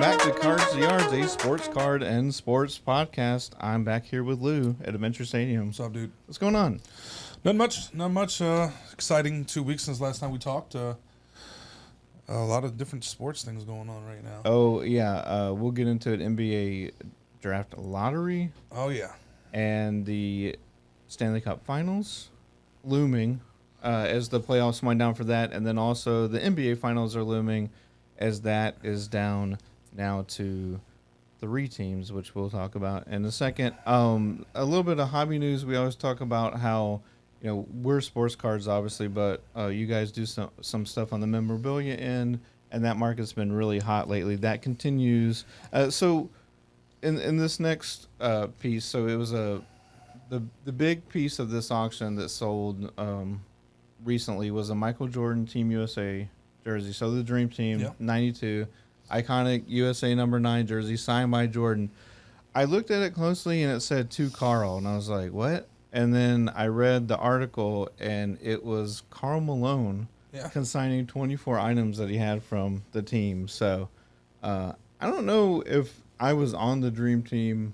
back to Cards to Yards, a sports card and sports podcast. I'm back here with Lou at Adventure Stadium. What's up, dude? What's going on? Not much. Exciting 2 weeks since last time we talked. A lot of different sports things going on right now. Oh, yeah. We'll get into it. NBA draft lottery. Oh, yeah. And the Stanley Cup Finals looming as the playoffs wind down for that. And then also the NBA Finals are looming as that is down now to 3 teams, which we'll talk about in a second. A little bit of hobby news. We always talk about how, we're sports cards, obviously, but you guys do some stuff on the memorabilia end, and that market's been really hot lately. That continues. So in this next piece, so it was the big piece of this auction that sold recently was a Michael Jordan Team USA jersey. So the Dream Team, 92, iconic USA number 9 jersey signed by Jordan. I looked at it closely and it said to Carl, and I was like, what? And then I read the article and it was Karl Malone consigning 24 items that he had from the team. So I don't know if I was on the Dream Team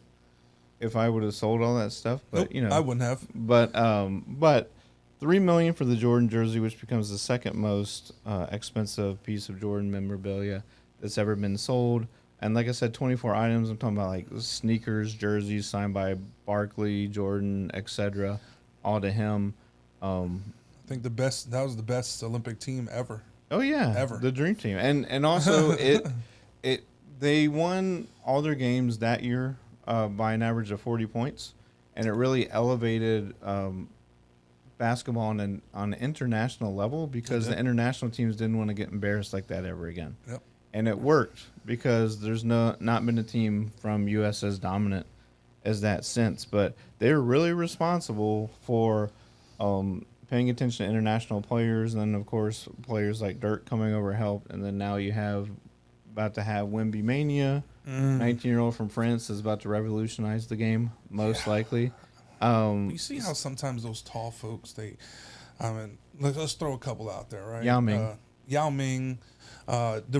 if I would have sold all that stuff, but Nope, I wouldn't have. But $3 million for the Jordan jersey, which becomes the second most expensive piece of Jordan memorabilia that's ever been sold. And like I said, 24 items. I'm talking about like sneakers, jerseys signed by Barkley, Jordan, etc., all to him. I think that was the best Olympic team ever. Oh yeah, ever. The Dream Team, and also they won all their games that year by an average of 40 points, and it really elevated basketball on an international level because the international teams didn't want to get embarrassed like that ever again. Yep. And it worked because there's not been a team from U.S. as dominant as that since. But they're really responsible for paying attention to international players. And then, of course, players like Dirk coming over helped. And then now you about to have Wemby Mania. 19-year-old from France is about to revolutionize the game, most likely. You see how sometimes those tall folks, let's throw a couple out there, right? Yao Ming. The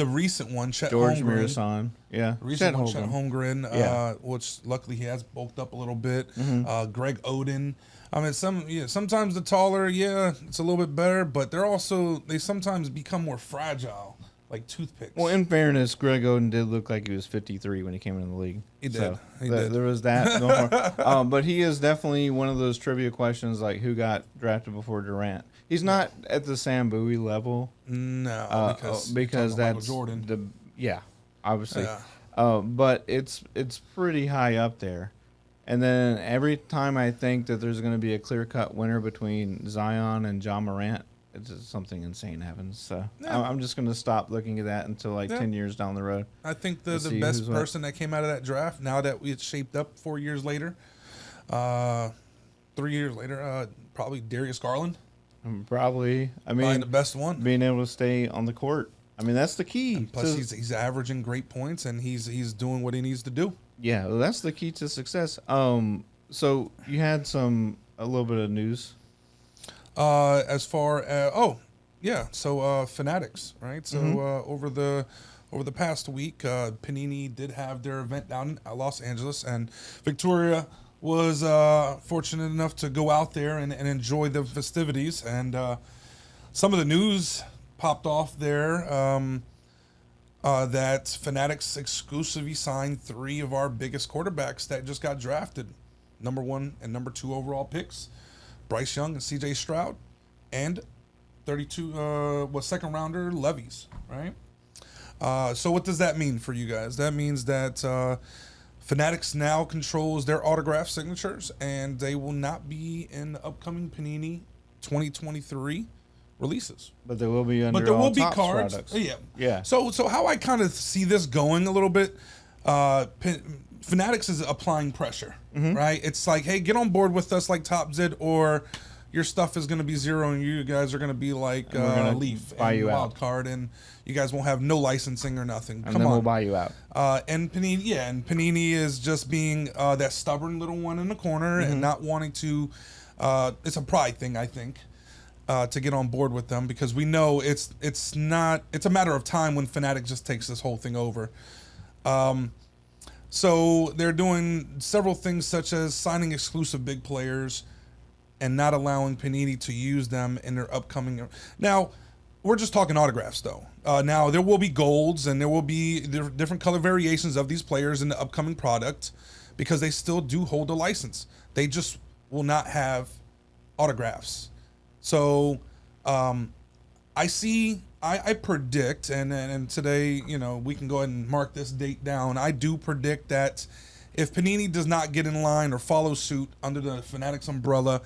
recent one, Chet George Holmgren. Mirasan, The recent one, Chet Holmgren, which luckily he has bulked up a little bit. Greg Oden. I mean, sometimes the taller, it's a little bit better, but they sometimes become more fragile, like toothpicks. Well, in fairness, Greg Oden did look like he was 53 when he came into the league. He did. So he did. There was that. But he is definitely one of those trivia questions like who got drafted before Durant. He's not at the Sam Bowie level. No, because that's Jordan. Obviously. Yeah. But it's pretty high up there. And then every time I think that there's going to be a clear-cut winner between Zion and Ja Morant, it's just something insane happens. So I'm just going to stop looking at that until 10 years down the road. I think the best person that came out of that draft, now that it's shaped up 4 years later, 3 years later, probably Darius Garland. Probably the best one. Being able to stay on the court. I mean, that's the key. And plus, he's averaging great points, and he's doing what he needs to do. Yeah, well, that's the key to success. So you had a little bit of news. As far as Fanatics, right? So over the past week, Panini did have their event down in Los Angeles, and Victoria was fortunate enough to go out there and enjoy the festivities. And some of the news popped off there that Fanatics exclusively signed 3 of our biggest quarterbacks that just got drafted, number 1 and number 2 overall picks, Bryce Young and C.J. Stroud, and 32 second rounder Levis, right? So what does that mean for you guys? That means that Fanatics now controls their autograph signatures, and they will not be in the upcoming Panini 2023 releases. But there will be cards. Products. Yeah. So how I kind of see this going a little bit, Fanatics is applying pressure, right? It's like, hey, get on board with us like Top Zid, or your stuff is going to be 0 and you guys are going to be like Leaf and Wild Card, and you guys won't have no licensing or nothing. And then we'll buy you out. And Panini is just being that stubborn little one in the corner and not wanting to. It's a pride thing, I think. to get on board with them, because we know it's a matter of time when Fnatic just takes this whole thing over. So they're doing several things, such as signing exclusive big players and not allowing Panini to use them in their upcoming. Now, we're just talking autographs, though. Now, there will be golds and there will be different color variations of these players in the upcoming product, because they still do hold a license. They just will not have autographs. So I predict, and today, we can go ahead and mark this date down. I do predict that if Panini does not get in line or follow suit under the Fanatics umbrella,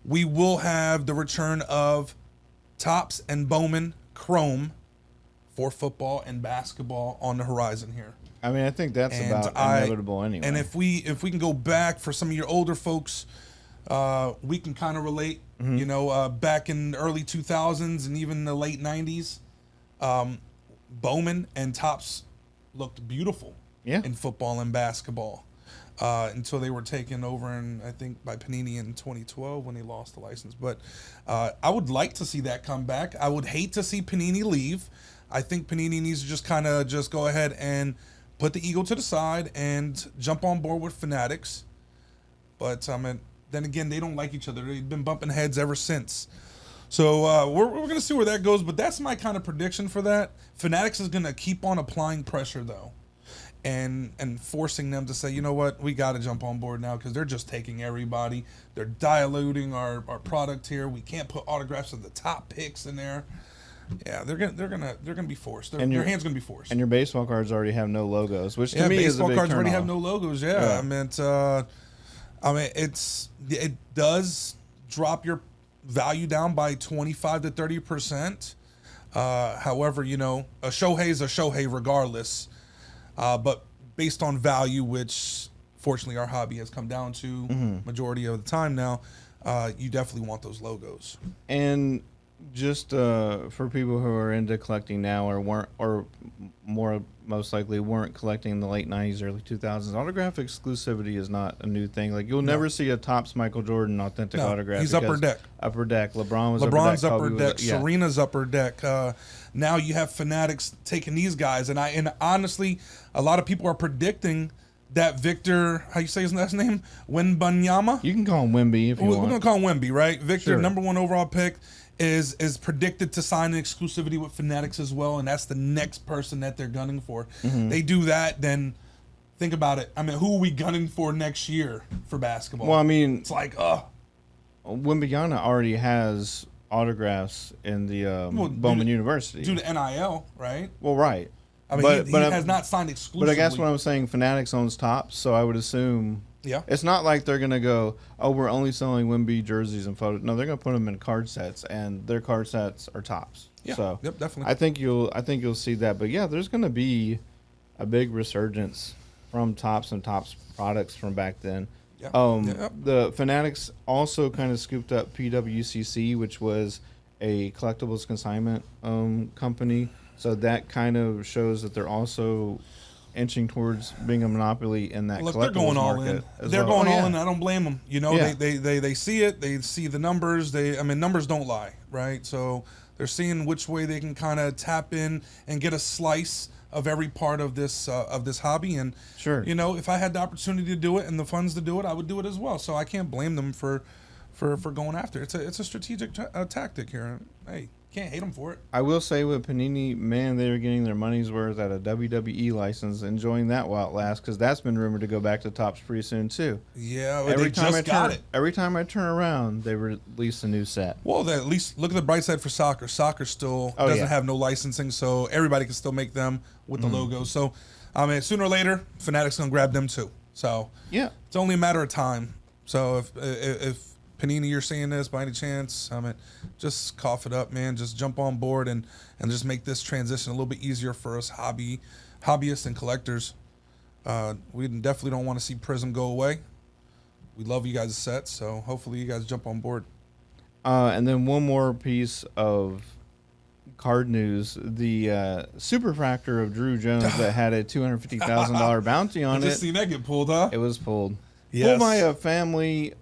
we will have the return of Topps and Bowman Chrome for football and basketball on the horizon here. I mean, I think that's about inevitable anyway. And if we can go back for some of your older folks, we can kind of relate. Back in the early 2000s and even the late 90s, Bowman and Topps looked beautiful in football and basketball until they were taken over, I think, by Panini in 2012 when they lost the license. But I would like to see that come back. I would hate to see Panini leave. I think Panini needs to just go ahead and put the ego to the side and jump on board with Fanatics. But then again, they don't like each other. They've been bumping heads ever since. So we're going to see where that goes. But that's my kind of prediction for that. Fanatics is going to keep on applying pressure, though, and forcing them to say, you know what, we got to jump on board now, because they're just taking everybody. They're diluting our product here. We can't put autographs of the top picks in there. Yeah, they're gonna be forced. Their hands gonna be forced. And your baseball cards already have no logos, which to me is a big baseball cards already turn-off. have no logos. Yeah. It does drop your value down by 25 to 30%. However, a Shohei is a Shohei regardless. But based on value, which fortunately our hobby has come down to majority of the time now, you definitely want those logos. And just for people who are into collecting now or most likely weren't collecting in the late 90s, early 2000s, autograph exclusivity is not a new thing. Like, you'll never see a Topps Michael Jordan authentic autograph. He's upper deck. Upper deck. LeBron's upper deck. Serena's upper deck. Now you have Fanatics taking these guys. And honestly, a lot of people are predicting that Victor, how you say his last name? Wembanyama? You can call him Wemby if you want. We're going to call him Wemby, right? Victor, Sure. number 1 overall pick, is predicted to sign an exclusivity with Fanatics as well, and that's the next person that they're gunning for. They do that, then think about it. I mean, who are we gunning for next year for basketball? Well, I mean, it's like, Wembanyama already has autographs in the Bowman University. Do the NIL, right? Well, right. I mean, he has not signed exclusively. But I guess what I'm saying, Fanatics owns Topps, so I would assume. Yeah. It's not like they're going to go, oh, we're only selling Wemby jerseys and photos. No, they're going to put them in card sets, and their card sets are Topps. Yeah. So yep, definitely. I think you'll see that. But yeah, there's going to be a big resurgence from Topps and Topps products from back then. Yeah. The Fanatics also kind of scooped up PWCC, which was a collectibles consignment company. So that kind of shows that they're also inching towards being a monopoly in that collectibles they're going all market in. They're going all in. I don't blame them. Yeah. They see it. They see the numbers. Numbers don't lie, right? So they're seeing which way they can kind of tap in and get a slice of every part of this hobby. And Sure. If I had the opportunity to do it and the funds to do it, I would do it as well. So I can't blame them for going after it. It's a strategic tactic here. Hey, can't hate them for it. I will say with Panini, man, they were getting their money's worth at a WWE license, enjoying that while it lasts, because that's been rumored to go back to Topps pretty soon too. Yeah, they just got it. Every time I turn around, they release a new set. Well, at least look at the bright side for soccer. Soccer still doesn't have no licensing, so everybody can still make them with the logo. So, sooner or later, Fanatics gonna grab them too. So Yeah. it's only a matter of time. So if Panini, you're seeing this by any chance, just cough it up, man. Just jump on board and just make this transition a little bit easier for us hobbyists and collectors. We definitely don't want to see Prism go away. We love you guys' sets, so hopefully you guys jump on board. And then one more piece of card news: the Superfractor of Drew Jones that had a $250,000 bounty on I just seen that get pulled, huh? It was pulled. Yes. Pulled by a family.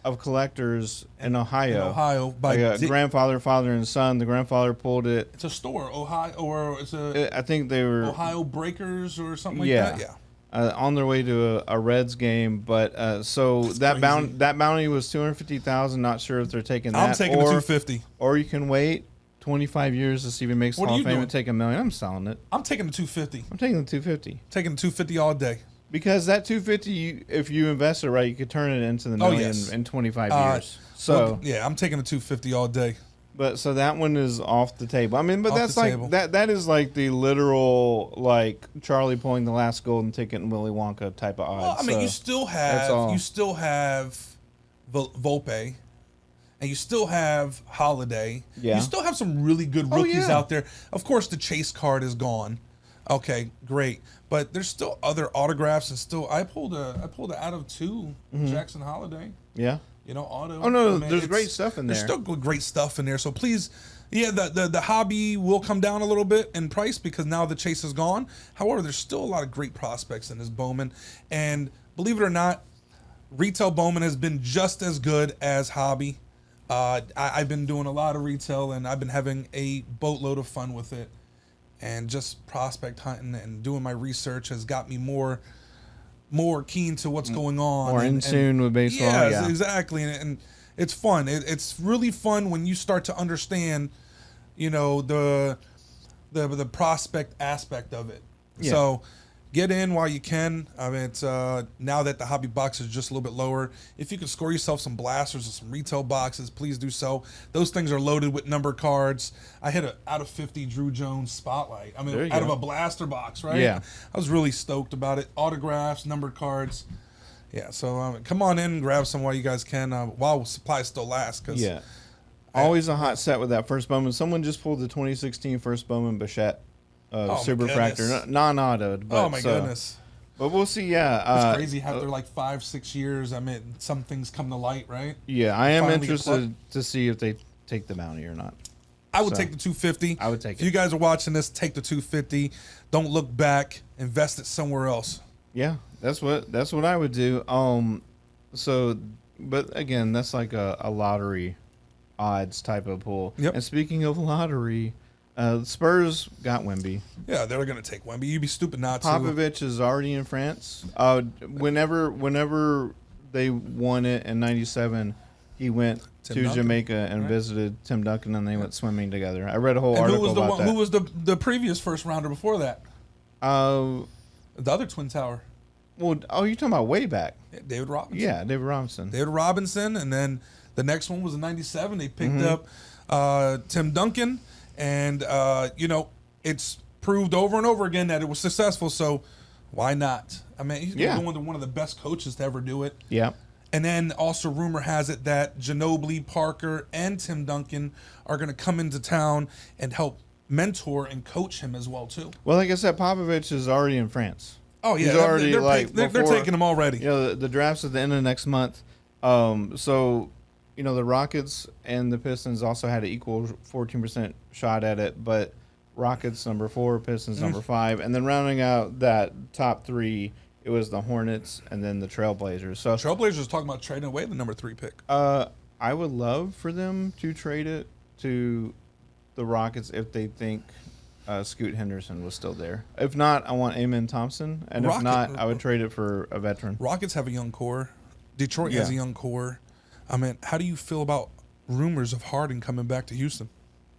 of collectors in Ohio. In Ohio, by Like a grandfather, father, and son. The grandfather pulled it. it's a store, Ohio, or it's a I think they were Ohio Breakers or something like Yeah. that. Yeah. on their way to a Reds game, but so That's that crazy. that bounty was 250,000. Not sure if they're taking that. I'm taking the 250. Or you can wait 25 years to see if he makes What are Hall you of Fame doing? and take $1 million. I'm selling it. I'm taking the 250. I'm taking the 250 Taking the 250 all day. because that 250, if you invest it right, you could turn it into the Oh, million yes. in 25 years. So, Well, yeah, I'm taking the 250 all day. but so that one is off the table. I mean, but Off that's the like table. that is like the literal like Charlie pulling the last golden ticket and Willy Wonka type of odds. Well, I mean, So you still that's all. have Volpe, and you still have Holiday. Yeah. You still have some really good Oh, rookies yeah. out there. Of course, the Chase card is gone. Okay, great, but there's still other autographs, and still I pulled a out of 2 Jackson Holiday. Yeah. You know, auto. Oh no, I mean, there's it's- great stuff in there. There's still great stuff in there. So please, yeah, the hobby will come down a little bit in price because now the Chase is gone. However, there's still a lot of great prospects in this Bowman, and believe it or not, retail Bowman has been just as good as hobby. I've been doing a lot of retail, and I've been having a boatload of fun with it. And just prospect hunting and doing my research has got me more keen to what's going on. More in tune with baseball. Yes, Yeah. exactly. And it's fun. It's really fun when you start to understand, you know, the prospect aspect of it. Yeah. So get in while you can. I mean, it's now that the hobby box is just a little bit lower. If you can score yourself some blasters or some retail boxes, please do so. Those things are loaded with number cards. I hit a out of 50 Drew Jones spotlight. I There mean, you out of go. a blaster box, right? Yeah. I was really stoked about it. Autographs, numbered cards. Yeah, so come on in and grab some while you guys can, while supplies still last. Cause Yeah. Always a hot set with that first Bowman. Someone just pulled the 2016 first Bowman Bichette my Super Fractor, goodness. non-autoed. But Oh my goodness. But we'll see. Yeah, It's crazy how they're like 5-6 years. I mean, some things come to light, right? Yeah, I am Finally get interested to see if they take the bounty or not. I would So, take the 250. I would take if it. you guys are watching this, take the 250. Don't look back. Invest it somewhere else. Yeah, that's what I would do. So, but again, that's like a lottery odds type of pool. Yep. And speaking of lottery, Spurs got Wemby. Yeah, they're gonna take Wemby. You'd be stupid not to. Popovich is already in France. Whenever they won it in '97, he went Tim to Duncan, Jamaica and right? visited Tim Duncan, and they went swimming together. I read a whole And article who was the about one, that. who was the previous first rounder before that? Uh, The other Twin Tower. well, oh, you're talking about way back? Yeah, David Robinson. Yeah, David Robinson. David Robinson, and then the next one was in '97. They picked up Tim Duncan, and you know, it's proved over and over again that it was successful. So why not? I mean, he's Yeah. one of the best coaches to ever do it. Yeah. And then also rumor has it that Ginobili, Parker, and Tim Duncan are going to come into town and help mentor and coach him as well too. Well, like I said, Popovich is already in France. Oh yeah, He's already they're, like they're before- taking him already. You know, the draft's at the end of next month. So, you know, the Rockets and the Pistons also had an equal 14% shot at it, but Rockets number 4, Pistons number 5, and then rounding out that top 3, it was the Hornets and then the Trailblazers. So, Trailblazers talking about trading away the number 3 pick. I would love for them to trade it to the Rockets if they think Scoot Henderson was still there. If not, I want Amen Thompson, and if not, I would trade it for a veteran. Rockets have a young core. Detroit has a young core. I mean, how do you feel about rumors of Harden coming back to Houston?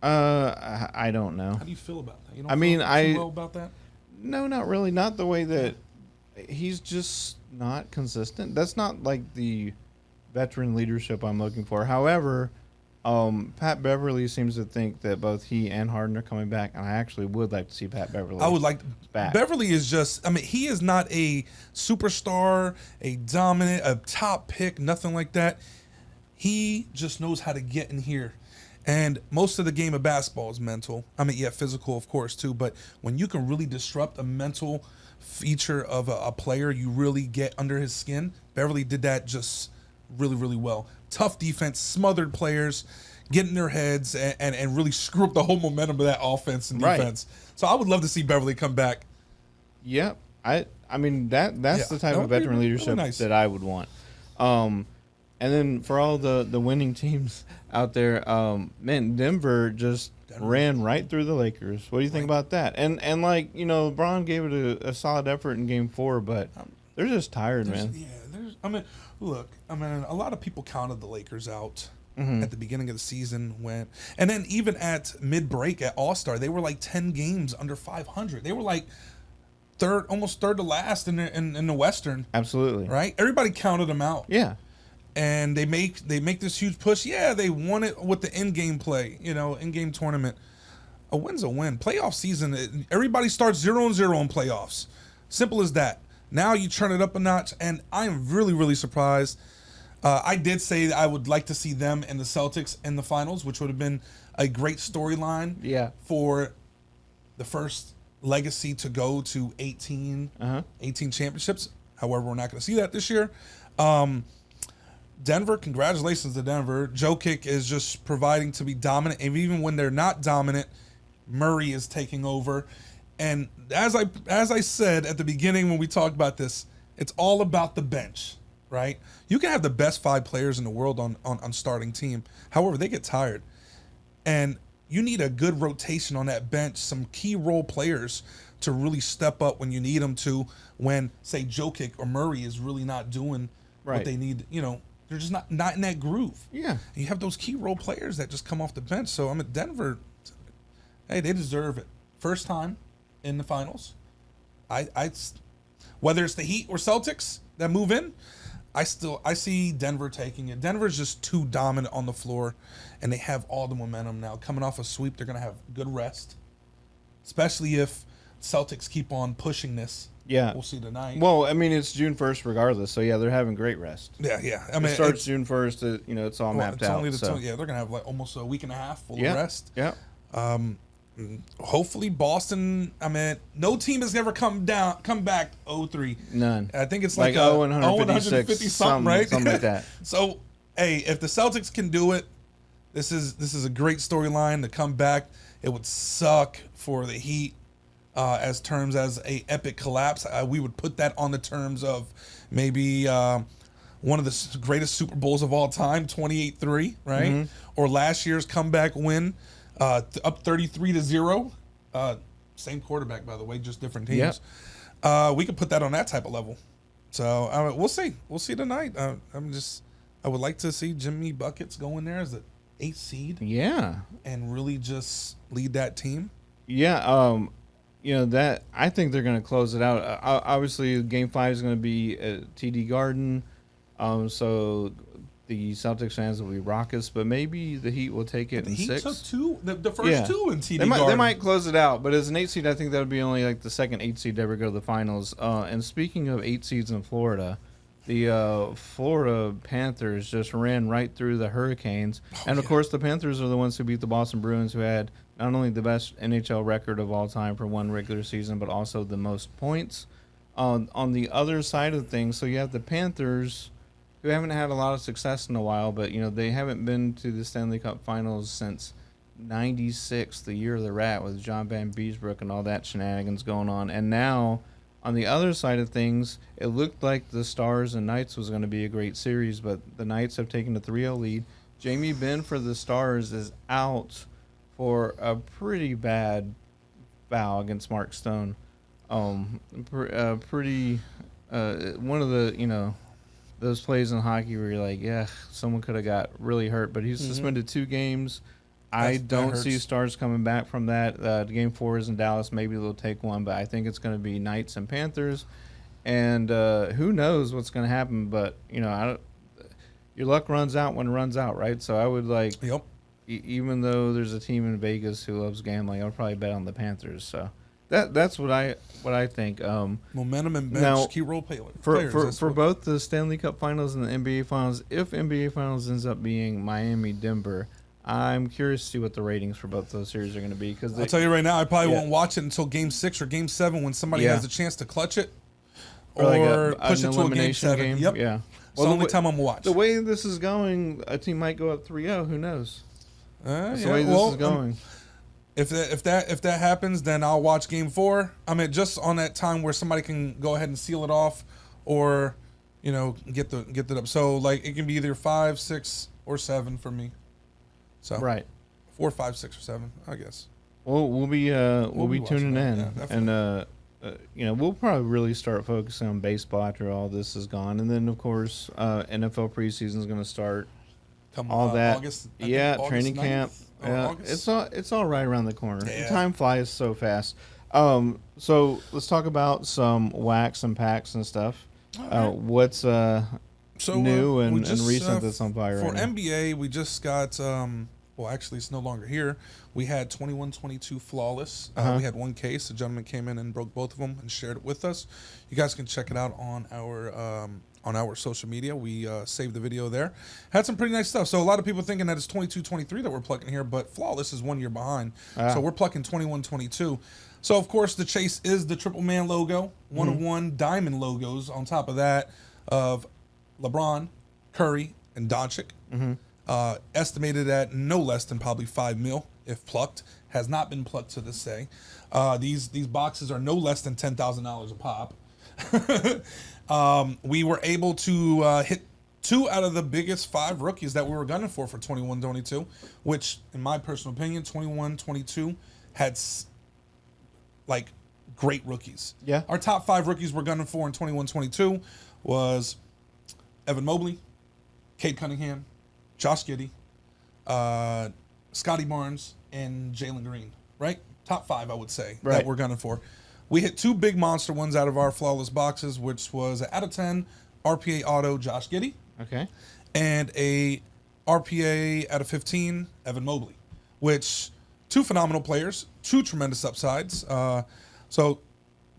I don't know. How do you feel about that? You don't I mean, feel too well about that? No, not really. Not the way that he's just not consistent. That's not like the veteran leadership I'm looking for. However, Pat Beverly seems to think that both he and Harden are coming back, and I actually would like to see Pat Beverly. I would like back. Beverly is just. I mean, he is not a superstar, a dominant, a top pick, nothing like that. He just knows how to get in here. And most of the game of basketball is mental. I mean, yeah, physical, of course, too. But when you can really disrupt a mental feature of a player, you really get under his skin. Beverly did that just really, really well. Tough defense, smothered players, get in their heads, and really screw up the whole momentum of that offense and defense. So I would love to see Beverly come back. Yep. I mean that's Yeah, the type that of would be veteran really leadership nice. that I would want. And then for all the winning teams out there, man, Denver just ran right through the Lakers. What do you think about that? And like, LeBron gave it a solid effort in Game 4, but they're just tired, man. Yeah, look, a lot of people counted the Lakers out at the beginning of the season and then even at mid-break at All-Star, they were like 10 games under 500. They were like almost third to last in the Western. Absolutely. Right? Everybody counted them out. Yeah. And they make this huge push. Yeah, they won it with the in-game play, in-game tournament. A win's a win. Playoff season, everybody starts 0-0 in playoffs. Simple as that. Now you turn it up a notch, and I am really, really surprised. I did say I would like to see them and the Celtics in the finals, which would have been a great storyline for the first legacy to go to 18 championships. However, we're not going to see that this year. Denver, congratulations to Denver. Jokic is just providing to be dominant, and even when they're not dominant, Murray is taking over. And as I said at the beginning when we talked about this, it's all about the bench, right? You can have the best 5 players in the world on starting team. However, they get tired. And you need a good rotation on that bench, some key role players to really step up when you need them to, when, say, Jokic or Murray is really not doing what they need. They're just not in that groove. Yeah. And you have those key role players that just come off the bench. So, Denver, hey, they deserve it. First time in the finals. Whether it's the Heat or Celtics that move in, I see Denver taking it. Denver's just too dominant on the floor, and they have all the momentum now. Coming off a sweep, they're going to have good rest, especially if Celtics keep on pushing this. Yeah. We'll see tonight. Well, it's June 1st regardless, so yeah, they're having great rest. Yeah. It starts June 1st, it's all mapped out. They're going to have like almost a week and a half full of rest. Yeah. Hopefully Boston, no team has ever come back 0-3. None. I think it's like 150 something, right? Something like that. So, hey, if the Celtics can do it, this is a great storyline to come back. It would suck for the Heat as terms as a epic collapse. We would put that on the terms of maybe one of the greatest Super Bowls of all time, 28-3, right? Mm-hmm. Or last year's comeback win. Up 33-0. Same quarterback, by the way, just different teams. Yep. We could put that on that type of level. So we'll see. We'll see tonight. I would like to see Jimmy Buckets go in there as the 8th seed. Yeah. And really just lead that team. Yeah. That I think they're going to close it out. Obviously, Game 5 is going to be at TD Garden. So the Celtics fans will be raucous, but maybe the Heat will take it in 6. The Heat took the first 2 in TD Garden. They might close it out, but as an 8 seed, I think that would be only like the second 8 seed to ever go to the finals. And speaking of 8 seeds in Florida, the Florida Panthers just ran right through the Hurricanes. Of course, the Panthers are the ones who beat the Boston Bruins, who had not only the best NHL record of all time for one regular season, but also the most points. On the other side of things, so you have the Panthers, who haven't had a lot of success in a while, but they haven't been to the Stanley Cup Finals since '96, the year of the rat, with John Van Beesbrook and all that shenanigans going on. And now, on the other side of things, it looked like the Stars and Knights was going to be a great series, but the Knights have taken a 3-0 lead. Jamie Benn for the Stars is out for a pretty bad foul against Mark Stone. One of the those plays in hockey where you're like, yeah, someone could have got really hurt, but he's suspended 2 games. I don't see Stars coming back from that. Game 4 is in Dallas. Maybe they'll take one, but I think it's going to be Knights and Panthers. And who knows what's going to happen, but, your luck runs out when it runs out, right? So I would even though there's a team in Vegas who loves gambling, I would probably bet on the Panthers. So that's what I think. Momentum and bench, key role players. For both the Stanley Cup Finals and the NBA Finals, if NBA Finals ends up being Miami-Denver, I'm curious to see what the ratings for both those series are going to be. Because I'll tell you right now, I probably won't watch it until Game 6 or Game 7 when somebody has a chance to clutch it or like push it to a Game 7. Yep. Yeah. Well, the only time I'm going to watch. The way this is going, a team might go up 3-0. Who knows? That's the way this is going. If that happens, then I'll watch Game 4. Just on that time where somebody can go ahead and seal it off, or get the up. So like it can be either 5, 6, or 7 for me. So Right. 4, 5, 6, or 7, I guess. Well, we'll be watching tuning that, in, yeah, definitely. and we'll probably really start focusing on baseball after all this is gone, and then of course NFL preseason is going to start. Come All that, August, I yeah, think training 9th camp. or Yeah, August. it's all right around the corner. Yeah. Time flies so fast. So let's talk about some wax and packs and stuff. What's So new we and just, recent that's on fire for right now? NBA, we just got well, actually, it's no longer here. We had 21-22 flawless. We had one case. A gentleman came in and broke both of them and shared it with us. You guys can check it out on our social media. We saved the video there. Had some pretty nice stuff. So a lot of people thinking that it's 22-23 that we're plucking here, but flawless is 1 year behind. So we're plucking 21-22. So of course the chase is the triple man logo, one of one diamond logos on top of that of LeBron, Curry, and Doncic. Estimated at no less than probably $5 million if plucked. Has not been plucked to this day. These boxes are no less than $10,000 a pop. We were able to hit 2 out of the biggest 5 rookies that we were gunning for 21-22, which, in my personal opinion, 21-22 had like great rookies. Yeah. Our top 5 rookies we're gunning for in 21-22 was Evan Mobley, Cade Cunningham, Josh Giddey, Scotty Barnes, and Jalen Green. Right? Top 5, I would say, Right. that we're gunning for. We hit 2 big monster ones out of our flawless boxes, which was a out of 10 RPA auto Josh Giddey Okay. and a RPA out of 15 Evan Mobley, which 2 phenomenal players, 2 tremendous upsides. So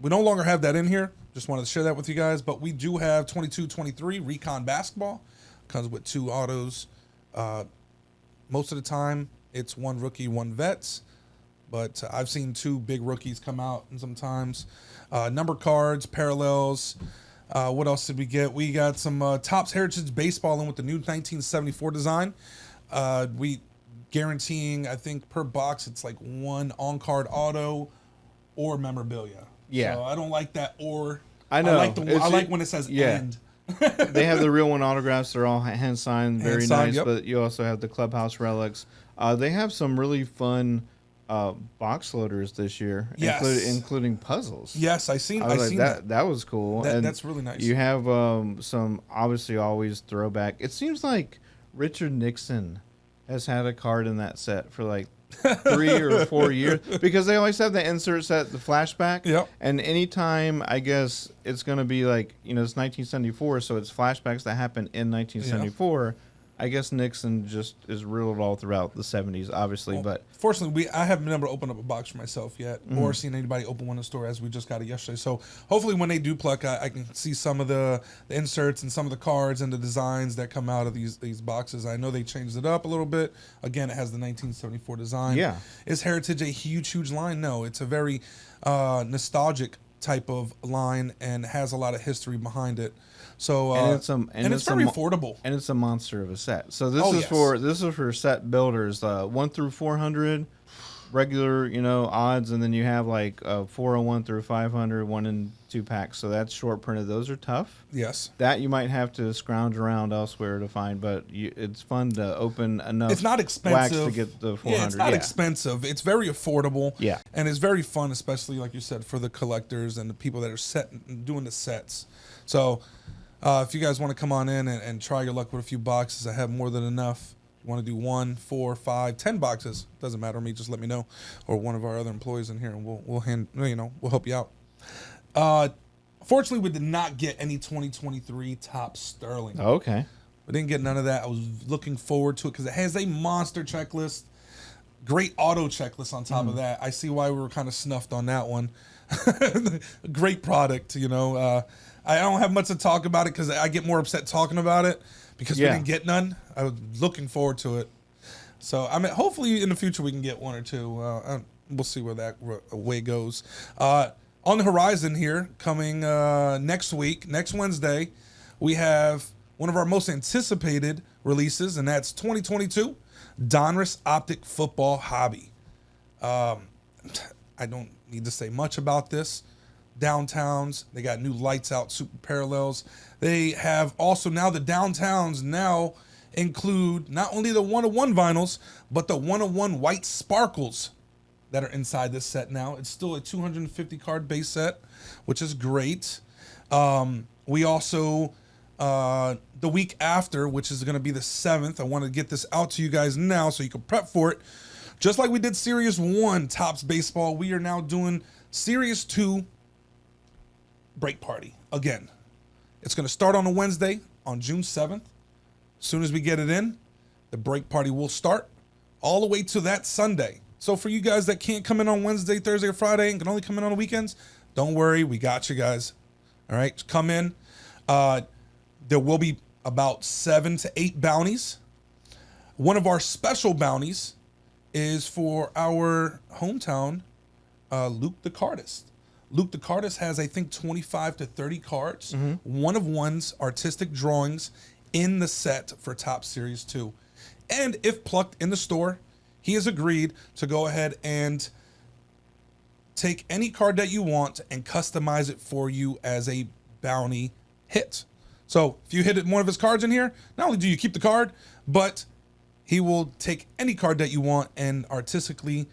we no longer have that in here. Just wanted to share that with you guys. But we do have 22-23 Recon Basketball. Comes with 2 autos. Most of the time, it's 1 rookie, 1 vets. But I've seen 2 big rookies come out and sometimes. Number cards, parallels. What else did we get? We got some Topps Heritage Baseball in with the new 1974 design. We guaranteeing, I think, per box, it's like 1 on-card auto or memorabilia. Yeah. So I don't like that or. I know. I like when it says end. They have the real one autographs. They're all hand signed, very Hand-signed, nice. yep. But you also have the clubhouse relics. They have some really fun box loaders this year, Yes. including puzzles. Yes, I seen that. That was cool. And that's really nice. You have some obviously always throwback. It seems like Richard Nixon has had a card in that set for like 3 or 4 years because they always have the insert set, the flashback. Yep. And anytime, I guess it's going to be like, it's 1974, so it's flashbacks that happened in 1974. I guess Nixon just is ruled all throughout the 70s, obviously, but fortunately, I haven't never opened up a box for myself yet, or seen anybody open one in the store as we just got it yesterday. So hopefully, when they do pluck, I can see some of the inserts and some of the cards and the designs that come out of these boxes. I know they changed it up a little bit. Again, it has the 1974 design. Yeah. Is Heritage a huge line? No, it's a very nostalgic type of line and has a lot of history behind it. So and it's very affordable, and it's a monster of a set. So this is for set builders, 1 through 400, regular odds, and then you have like 401 through 500, 1 and 2 packs. So that's short printed. Those are tough. Yes, that you might have to scrounge around elsewhere to find, but it's fun to open enough. It's not expensive wax to get the 400. Yeah, it's not expensive. It's very affordable. Yeah, and it's very fun, especially like you said, for the collectors and the people that are doing the sets. So. If you guys want to come on in and try your luck with a few boxes, I have more than enough. If you want to do 1, 4, 5, 10 boxes, doesn't matter to me. Just let me know, or one of our other employees in here, and we'll help you out. Fortunately, we did not get any 2023 Topps Sterling. Okay, we didn't get none of that. I was looking forward to it because it has a monster checklist, great auto checklist on top of that. I see why we were kind of snuffed on that one. Great product, I don't have much to talk about it because I get more upset talking about it because we didn't get none. I was looking forward to it. So, hopefully in the future we can get 1 or 2. We'll see where that way goes. On the horizon here, coming next week, next Wednesday, we have one of our most anticipated releases, and that's 2022 Donruss Optic Football Hobby. I don't need to say much about this. downtowns. They got new lights out, super parallels. They have also now the downtowns now include not only the 101 vinyls, but the 101 white sparkles that are inside this set now. It's still a 250 card base set, which is great. We also, the week after, which is going to be the 7th, I want to get this out to you guys now so you can prep for it. Just like we did Series 1 Topps Baseball, we are now doing Series 2 Break Party again. It's going to start on a Wednesday on June 7th. As soon as we get it in, the Break Party will start all the way to that Sunday. So for you guys that can't come in on Wednesday, Thursday, or Friday and can only come in on the weekends, don't worry, we got you guys. All right, just come in. There will be about 7 to 8 bounties. One of our special bounties is for our hometown, Luke the Cardist. Luke the Cardist has, I think, 25 to 30 cards. One of one's artistic drawings in the set for Top Series 2. And if plucked in the store, he has agreed to go ahead and take any card that you want and customize it for you as a bounty hit. So if you hit one of his cards in here, not only do you keep the card, but he will take any card that you want and artistically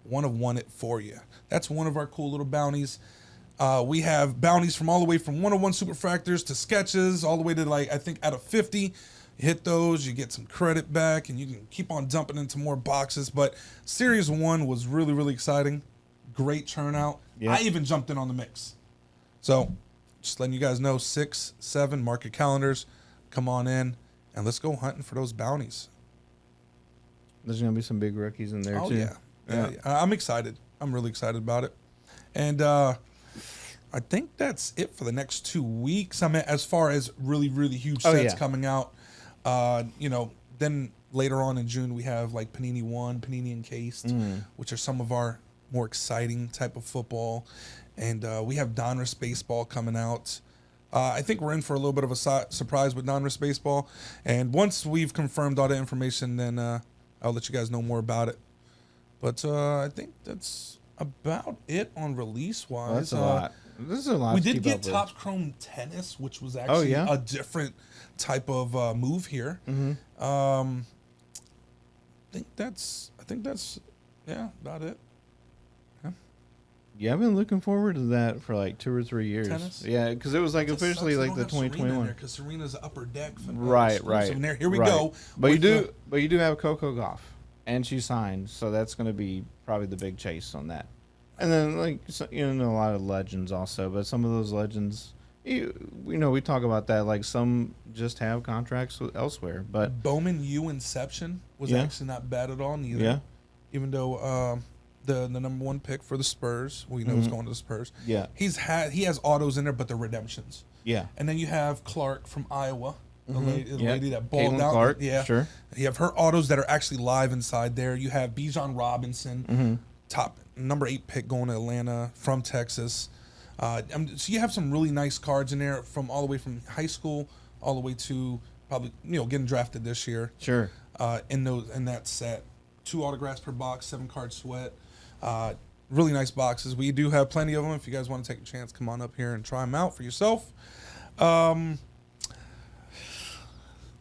one of one it for you. That's one of our cool little bounties. We have bounties from all the way from 101 Superfractors to sketches, all the way to, like, I think out of 50. You hit those, you get some credit back, and you can keep on dumping into more boxes. But Series 1 was really, really exciting. Great turnout. Yeah. I even jumped in on the mix. So just letting you guys know, 6, 7, mark your calendars. Come on in, and let's go hunting for those bounties. There's going to be some big rookies in there, too. Yeah. I'm excited. I'm really excited about it. And I think that's it for the next 2 weeks. I mean, as far as really, really huge sets coming out. Then later on in June, we have like Panini 1, Panini Encased, which are some of our more exciting type of football. And we have Donruss Baseball coming out. I think we're in for a little bit of a surprise with Donruss Baseball. And once we've confirmed all the information, then I'll let you guys know more about it. But I think that's about it on release-wise. Well, that's a lot. This is a lot. We did get Topps Chrome Tennis, which was actually a different type of move here. I think that's about it. Yeah, I've been looking forward to that for like 2 or 3 years. Tennis? Yeah, because it was like officially like the 2021. Because Serena's upper deck. Right. Here we go. But you do have Coco Gauff, and she signed, so that's going to be probably the big chase on that. And then a lot of legends also, but some of those legends, we talk about that, like some just have contracts elsewhere. But Bowman U Inception was actually not bad at all neither. Yeah. Even though the number 1 pick for the Spurs, we know is going to the Spurs. Yeah. He has autos in there, but they're redemptions. Yeah. And then you have Clark from Iowa, the lady that balled Caitlin out. Clark, yeah. sure. You have her autos that are actually live inside there. You have Bijan Robinson, top number 8 pick going to Atlanta from Texas. So you have some really nice cards in there from all the way from high school all the way to probably getting drafted this year. Sure. In that set, 2 autographs per box, 7 card sweat. Really nice boxes. We do have plenty of them. If you guys want to take a chance, come on up here and try them out for yourself. I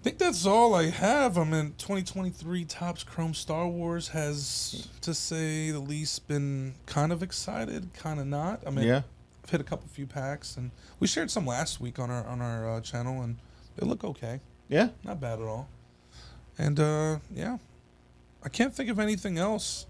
think that's all I have. 2023 Topps Chrome Star Wars has, to say the least, been kind of excited, kind of not. I've hit a few packs, and we shared some last week on our channel, and they look okay. Yeah, not bad at all. And I can't think of anything else.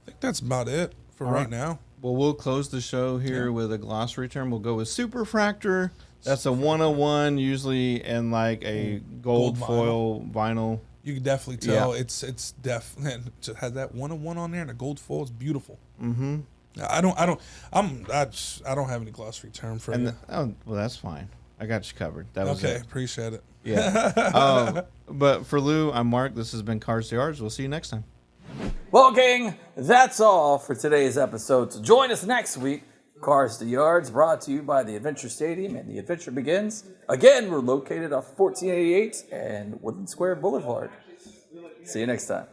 I think that's about it for right now. Well, we'll close the show here with a glossary term. We'll go with Superfractor. That's a 101, usually in like a gold foil vinyl. You can definitely tell it's definitely it has that 101 on there and a gold foil. It's beautiful. I don't have any glossary term for you. Well, that's fine. I got you covered. That was okay. It. Appreciate it. Yeah. But for Lou, I'm Mark. This has been Cards to Yards. We'll see you next time. Well, gang, that's all for today's episode. So join us next week. Cars to Yards, brought to you by the Adventure Stadium, and the adventure begins. Again, we're located off 1488 and Woodland Square Boulevard. See you next time.